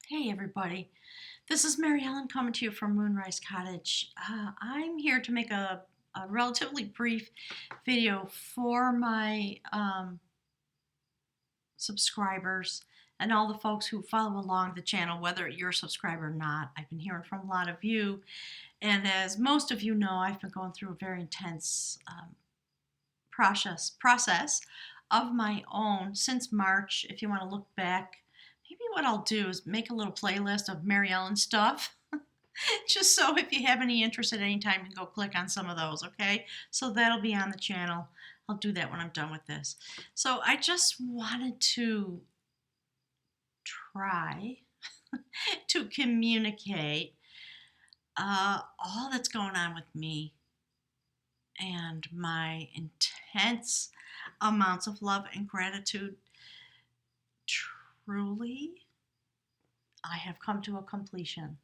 Hey everybody, this is Mary Ellen coming to you from Moonrise Cottage. I'm here to make a relatively brief video for my subscribers and all the folks who follow along the channel, whether you're a subscriber or not. I've been hearing from a lot of you, and as most of you know, I've been going through a very intense process of my own since March. If you want to look back, maybe what I'll do is make a little playlist of Mary Ellen stuff. Just so if you have any interest at any time, you can go click on some of those, okay? So that'll be on the channel. I'll do that when I'm done with this. So I just wanted to try to communicate all that's going on with me and my intense amounts of love and gratitude. Truly, I have come to a completion.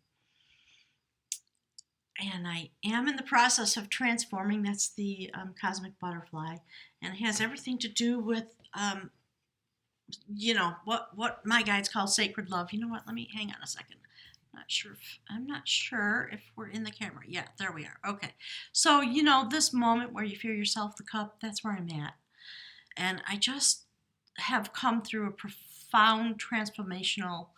And I am in the process of transforming. That's the cosmic butterfly. And it has everything to do with, what my guides call sacred love. You know what? Let me hang on a second. I'm not sure if we're in the camera. Yeah, there we are. Okay. So, this moment where you feel yourself the cup, that's where I'm at. And I just have come through a profound transformational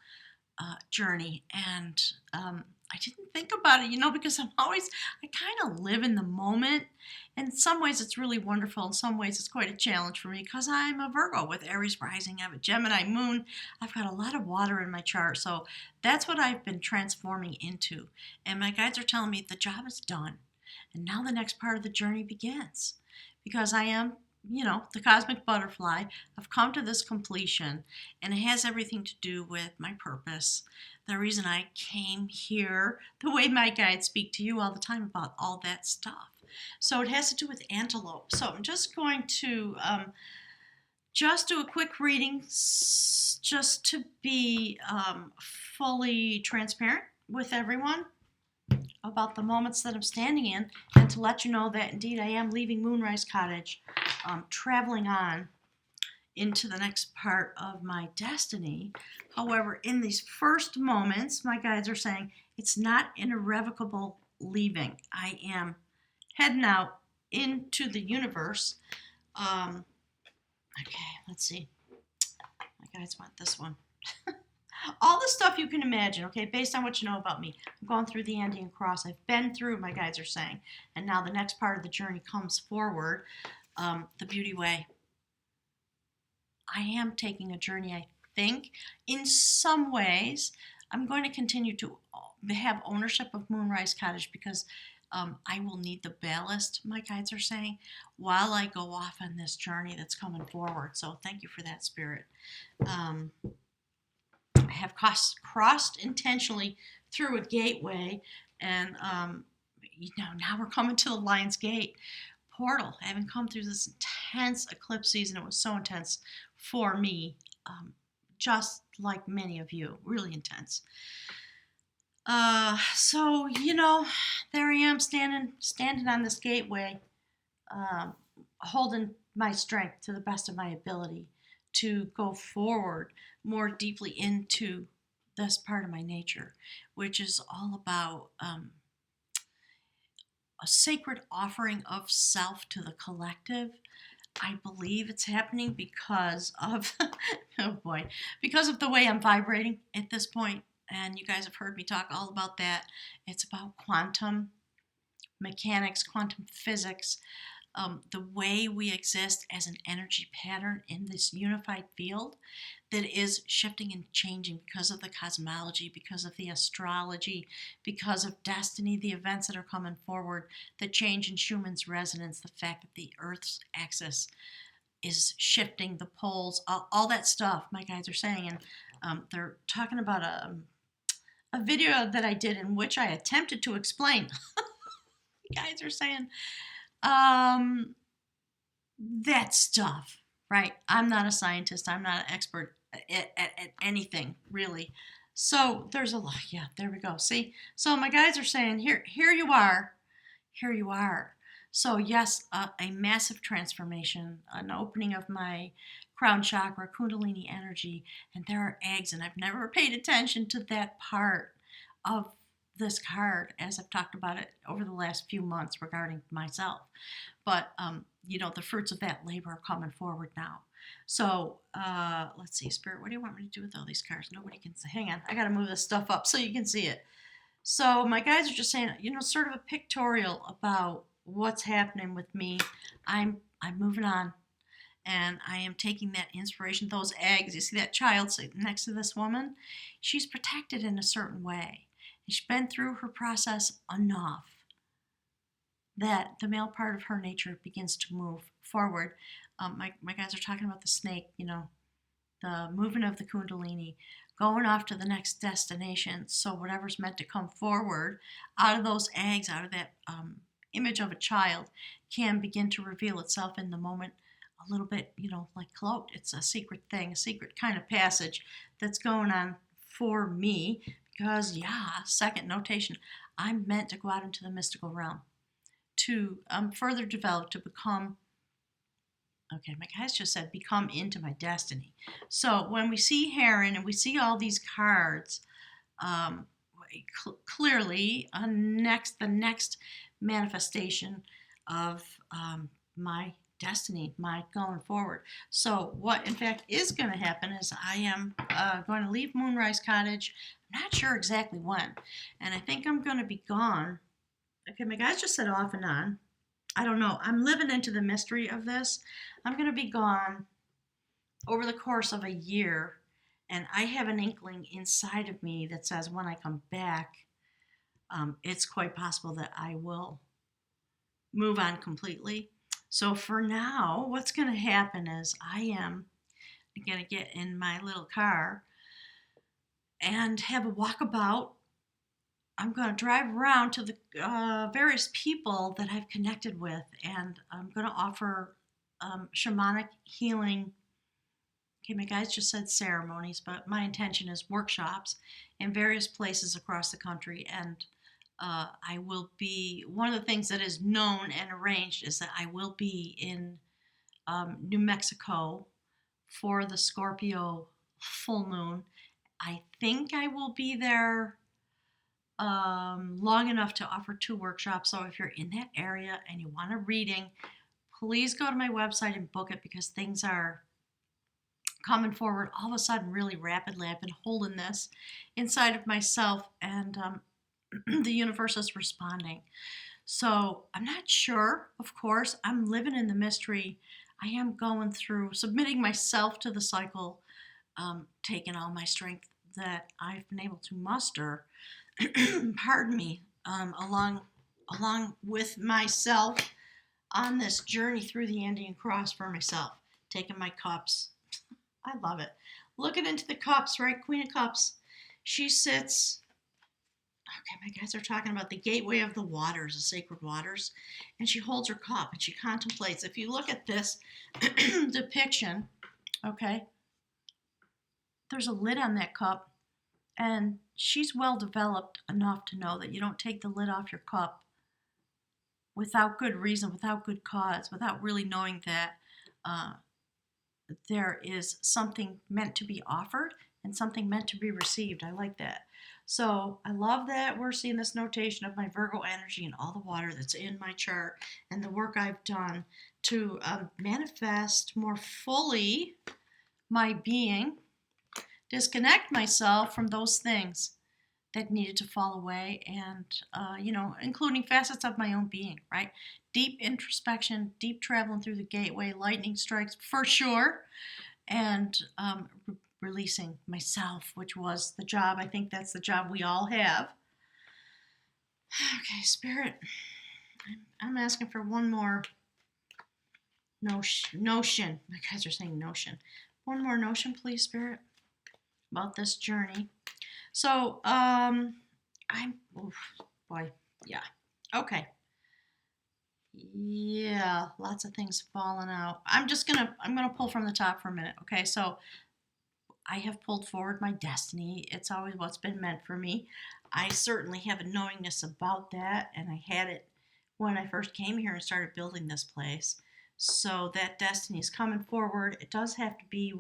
journey. And I didn't think about it, because I kind of live in the moment. In some ways, it's really wonderful. In some ways, it's quite a challenge for me because I'm a Virgo with Aries rising. I have a Gemini moon. I've got a lot of water in my chart. So that's what I've been transforming into. And my guides are telling me the job is done. And now the next part of the journey begins because I am the cosmic butterfly. I've come to this completion, and it has everything to do with my purpose. The reason I came here, the way my guides speak to you all the time about all that stuff. So it has to do with antelope. So I'm just going to just do a quick reading just to be fully transparent with everyone about the moments that I'm standing in, and to let you know that indeed I am leaving Moonrise Cottage, traveling on into the next part of my destiny. However, in these first moments, my guides are saying it's not an irrevocable leaving. I am heading out into the universe. Okay, let's see. My guides want this one. All the stuff you can imagine, okay, based on what you know about me. I'm going through the Andean Cross. I've been through, my guides are saying. And now the next part of the journey comes forward, the beauty way. I am taking a journey, I think. In some ways, I'm going to continue to have ownership of Moonrise Cottage because I will need the ballast, my guides are saying, while I go off on this journey that's coming forward. So thank you for that, Spirit. I have crossed intentionally through a gateway, and now we're coming to the Lion's Gate portal. Having come through this intense eclipse season, it was so intense for me, just like many of you, really intense. So there I am standing on this gateway, holding my strength to the best of my ability to go forward more deeply into this part of my nature, which is all about a sacred offering of self to the collective. I believe it's happening because of, because of the way I'm vibrating at this point. And you guys have heard me talk all about that. It's about quantum mechanics, quantum physics, the way we exist as an energy pattern in this unified field that is shifting and changing because of the cosmology, because of the astrology, because of destiny, the events that are coming forward, the change in Schumann's resonance, the fact that the Earth's axis is shifting, the poles, all that stuff, my guides are saying. And they're talking about a video that I did in which I attempted to explain. You guys are saying that stuff, right? I'm not a scientist. I'm not an expert at anything, really. So there's a lot. Yeah, there we go. See? So my guides are saying, here you are. Here you are. So yes, a massive transformation, an opening of my crown chakra, kundalini energy, and there are eggs. And I've never paid attention to that part of this card as I've talked about it over the last few months regarding myself. But, the fruits of that labor are coming forward now. So let's see, Spirit, what do you want me to do with all these cards? Nobody can see. Hang on, I got to move this stuff up so you can see it. So my guys are just saying, sort of a pictorial about what's happening with me. I'm moving on, and I am taking that inspiration. Those eggs, you see that child sitting next to this woman? She's protected in a certain way. She's been through her process enough that the male part of her nature begins to move forward. My guys are talking about the snake, the movement of the kundalini, going off to the next destination. So whatever's meant to come forward out of those eggs, out of that image of a child, can begin to reveal itself in the moment a little bit, like cloaked. It's a secret thing, a secret kind of passage that's going on for me because, second notation, I'm meant to go out into the mystical realm to further develop, to become, okay, my guys just said become into my destiny. So when we see Heron and we see all these cards, clearly the next manifestation of my destiny, my going forward. So what in fact is going to happen is I am going to leave Moonrise Cottage. I'm not sure exactly when, and I think I'm going to be gone. Okay, my guys just said off and on. I don't know. I'm living into the mystery of this. I'm going to be gone over the course of a year, and I have an inkling inside of me that says when I come back, it's quite possible that I will move on completely. So for now, what's going to happen is I am going to get in my little car and have a walkabout. I'm going to drive around to the various people that I've connected with, and I'm going to offer shamanic healing. Okay, my guys just said ceremonies, but my intention is workshops in various places across the country. And I will be, one of the things that is known and arranged is that I will be in New Mexico for the Scorpio full moon. I think I will be there long enough to offer 2 workshops. So if you're in that area and you want a reading, please go to my website and book it because things are coming forward all of a sudden really rapidly. I've been holding this inside of myself, and the universe is responding. So I'm not sure, of course. I'm living in the mystery. I am going through, submitting myself to the cycle, taking all my strength that I've been able to muster, pardon me, along with myself on this journey through the Andean cross for myself, taking my cups. I love it. Looking into the cups, right? Queen of Cups. She sits. Okay, my guys are talking about the gateway of the waters, the sacred waters. And she holds her cup and she contemplates. If you look at this depiction, okay, there's a lid on that cup. And she's well developed enough to know that you don't take the lid off your cup without good reason, without good cause, without really knowing that there is something meant to be offered and something meant to be received. I like that. So I love that we're seeing this notation of my Virgo energy and all the water that's in my chart and the work I've done to manifest more fully my being, disconnect myself from those things that needed to fall away, and including facets of my own being, right? Deep introspection, deep traveling through the gateway, lightning strikes for sure, and releasing myself, which was the job. I think that's the job we all have. Okay, Spirit, I'm asking for one more notion. My guys are saying notion. One more notion, please, Spirit, about this journey. So, okay. Yeah, lots of things falling out. I'm gonna pull from the top for a minute. Okay, so I have pulled forward my destiny. It's always what's been meant for me. I certainly have a knowingness about that, and I had it when I first came here and started building this place. So that destiny is coming forward. It does have to be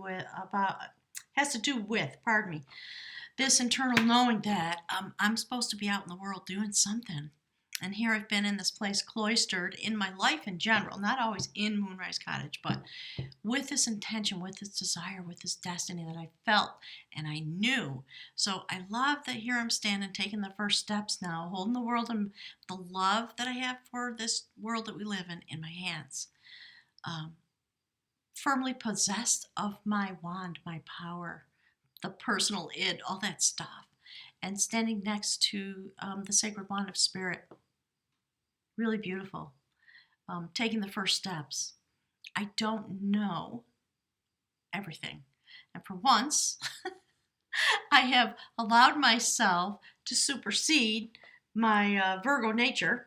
has to do with, pardon me, this internal knowing that I'm supposed to be out in the world doing something. And here I've been in this place cloistered in my life in general, not always in Moonrise Cottage, but with this intention, with this desire, with this destiny that I felt and I knew. So I love that here I'm standing, taking the first steps now, holding the world and the love that I have for this world that we live in my hands. Firmly possessed of my wand, my power, the personal id, all that stuff, and standing next to the sacred wand of spirit. Really beautiful. Taking the first steps. I don't know everything. And for once, I have allowed myself to supersede my Virgo nature,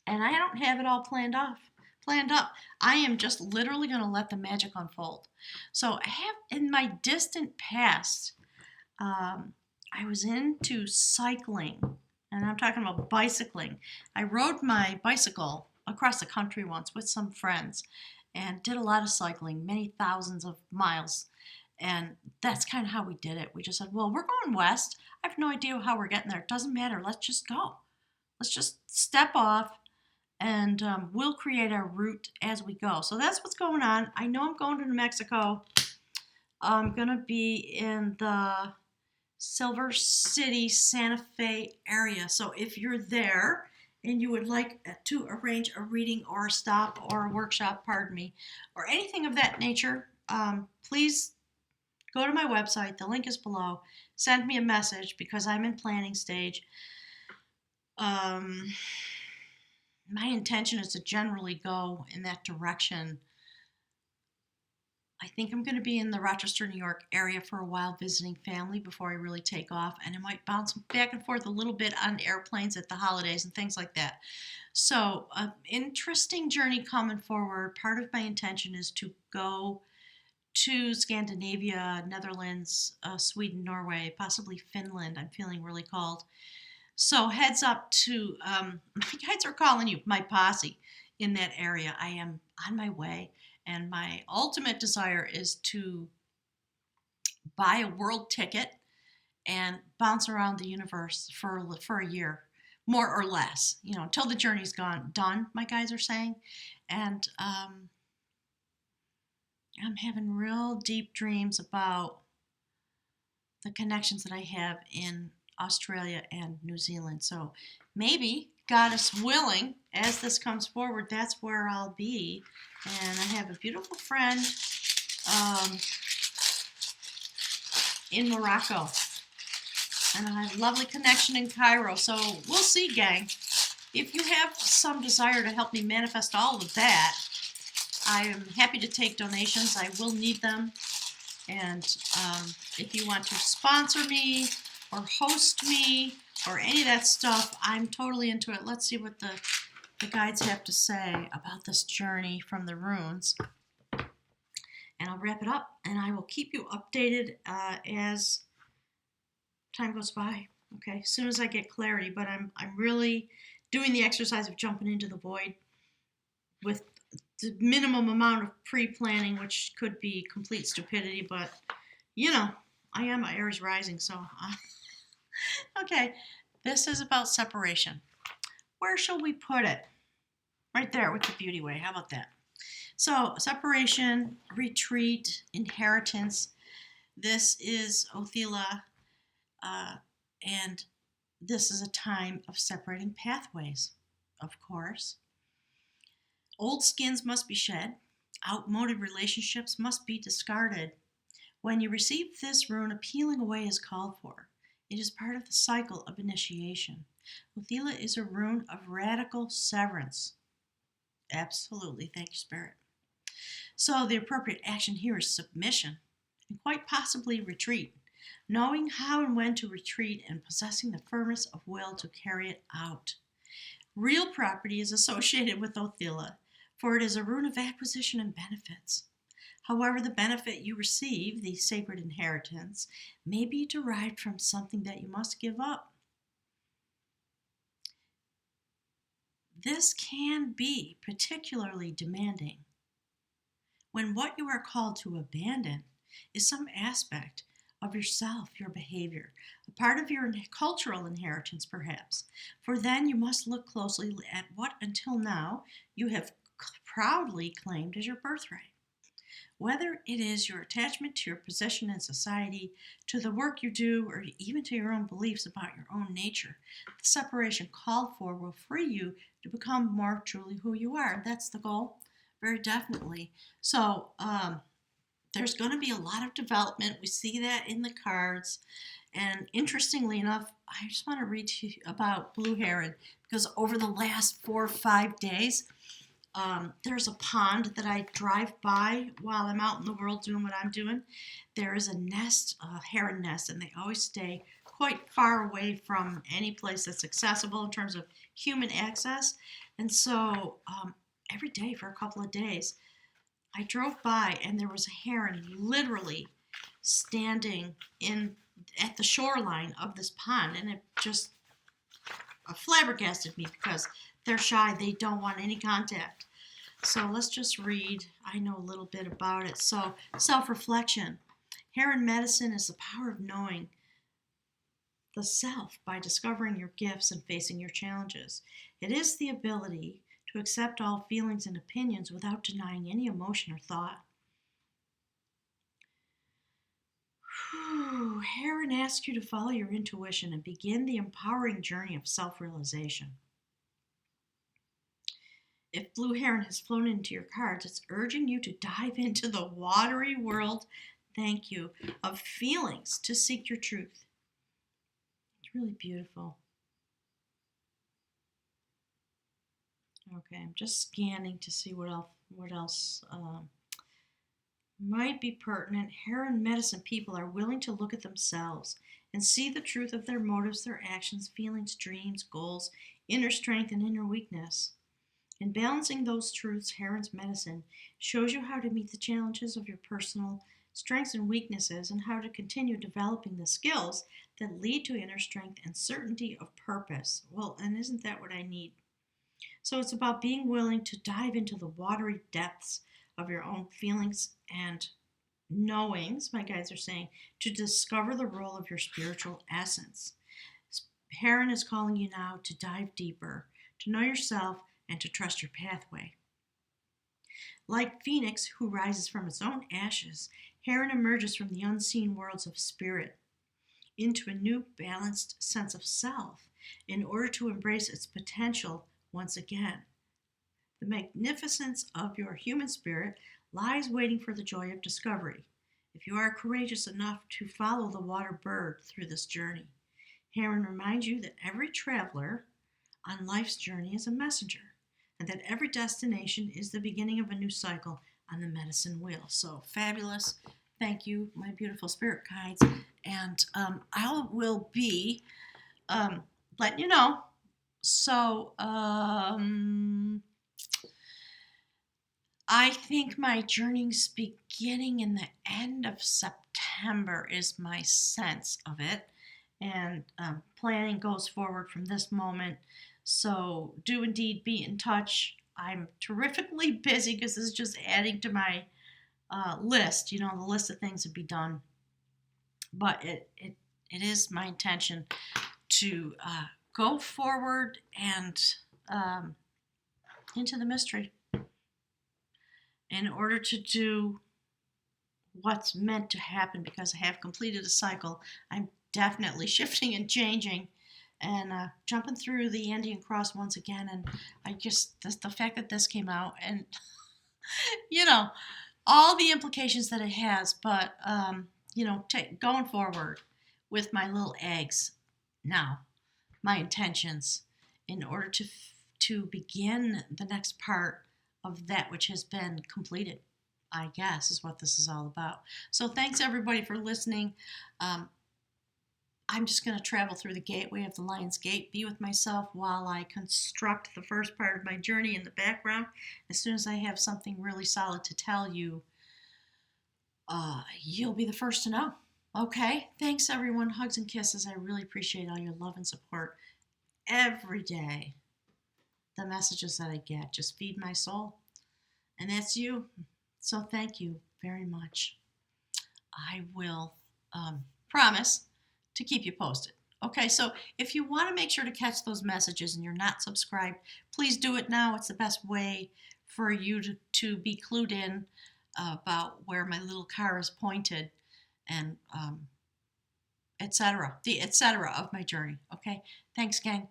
and I don't have it all planned up. I am just literally going to let the magic unfold. So I have in my distant past, I was into cycling, and I'm talking about bicycling. I rode my bicycle across the country once with some friends and did a lot of cycling, many thousands of miles. And that's kind of how we did it. We just said, well, we're going west. I have no idea how we're getting there. It doesn't matter. Let's just go. Let's just step off, and we'll create our route as we go. So that's what's going on. I know I'm going to New Mexico. I'm going to be in the Silver City, Santa Fe area. So if you're there and you would like to arrange a reading or a stop or a workshop, pardon me, or anything of that nature, please go to my website. The link is below. Send me a message because I'm in planning stage. My intention is to generally go in that direction. I think I'm going to be in the Rochester, New York area for a while visiting family before I really take off, and I might bounce back and forth a little bit on airplanes at the holidays and things like that. So, interesting journey coming forward. Part of my intention is to go to Scandinavia, Netherlands, Sweden, Norway, possibly Finland. I'm feeling really called. So heads up to, my guides are calling you, my posse in that area. I am on my way. And my ultimate desire is to buy a world ticket and bounce around the universe for a year, more or less, until the journey's done, my guides are saying. And I'm having real deep dreams about the connections that I have in Australia and New Zealand. So maybe, goddess willing, as this comes forward, that's where I'll be. And I have a beautiful friend in Morocco. And I have a lovely connection in Cairo. So we'll see, gang. If you have some desire to help me manifest all of that, I am happy to take donations. I will need them. And if you want to sponsor me or host me or any of that stuff, I'm totally into it. Let's see what the guides have to say about this journey from the runes. And I'll wrap it up, and I will keep you updated as time goes by. Okay, as soon as I get clarity. But I'm really doing the exercise of jumping into the void with the minimum amount of pre-planning, which could be complete stupidity, but I am an Aries rising, so okay, this is about separation. Where shall we put it? Right there with the beauty way. How about that? So separation, retreat, inheritance. This is Othila, and this is a time of separating pathways, of course. Old skins must be shed. Outmoded relationships must be discarded. When you receive this rune, a peeling away is called for. It is part of the cycle of initiation. Othila is a rune of radical severance. Absolutely. Thank you, Spirit. So the appropriate action here is submission and quite possibly retreat. Knowing how and when to retreat and possessing the firmness of will to carry it out. Real property is associated with Othila, for it is a rune of acquisition and benefits. However, the benefit you receive, the sacred inheritance, may be derived from something that you must give up. This can be particularly demanding when what you are called to abandon is some aspect of yourself, your behavior, a part of your cultural inheritance, perhaps. For then you must look closely at what until now you have proudly claimed as your birthright. Whether it is your attachment to your position in society, to the work you do, or even to your own beliefs about your own nature, the separation called for will free you to become more truly who you are. That's the goal, very definitely. So, there's going to be a lot of development. We see that in the cards. And interestingly enough, I just want to read to you about blue heron because over the last 4 or 5 days, there's a pond that I drive by while I'm out in the world doing what I'm doing. There is a nest, a heron nest, and they always stay quite far away from any place that's accessible in terms of human access. And so every day for a couple of days, I drove by and there was a heron literally standing in at the shoreline of this pond, and it just flabbergasted me because they're shy. They don't want any contact. So let's just read. I know a little bit about it. So, self-reflection. Heron medicine is the power of knowing the self by discovering your gifts and facing your challenges. It is the ability to accept all feelings and opinions without denying any emotion or thought. Heron asks you to follow your intuition and begin the empowering journey of self-realization. If blue heron has flown into your cards, it's urging you to dive into the watery world, thank you, of feelings to seek your truth. It's really beautiful. Okay, I'm just scanning to see what else might be pertinent. Heron medicine people are willing to look at themselves and see the truth of their motives, their actions, feelings, dreams, goals, inner strength, and inner weakness. In balancing those truths, Heron's medicine shows you how to meet the challenges of your personal strengths and weaknesses and how to continue developing the skills that lead to inner strength and certainty of purpose. Well, and isn't that what I need? So it's about being willing to dive into the watery depths of your own feelings and knowings, my guides are saying, to discover the role of your spiritual essence. Heron is calling you now to dive deeper, to know yourself, and to trust your pathway. Like Phoenix, who rises from its own ashes, Heron emerges from the unseen worlds of spirit into a new balanced sense of self in order to embrace its potential once again. The magnificence of your human spirit lies waiting for the joy of discovery, if you are courageous enough to follow the water bird through this journey. Heron reminds you that every traveler on life's journey is a messenger, and that every destination is the beginning of a new cycle on the medicine wheel. So fabulous. Thank you, my beautiful spirit guides. And I will be letting you know. So I think my journey's beginning in the end of September is my sense of it. And planning goes forward from this moment. So do indeed be in touch. I'm terrifically busy because this is just adding to my list, the list of things to be done. But it is my intention to go forward and into the mystery in order to do what's meant to happen, because I have completed a cycle. I'm definitely shifting and changing and jumping through the Andean cross once again. And I just, the fact that this came out and, all the implications that it has, but, going forward with my little eggs now, my intentions in order to begin the next part of that which has been completed, I guess, is what this is all about. So thanks everybody for listening. I'm just going to travel through the gateway of the Lion's Gate, be with myself while I construct the first part of my journey in the background. As soon as I have something really solid to tell you, you'll be the first to know. Okay? Thanks everyone. Hugs and kisses. I really appreciate all your love and support every day. the messages that I get just feed my soul. And that's you. So thank you very much. I will promise to keep you posted. Okay, so if you want to make sure to catch those messages and you're not subscribed, please do it now. It's the best way for you to be clued in about where my little car is pointed and etc. The etc. of my journey. Okay, thanks, gang.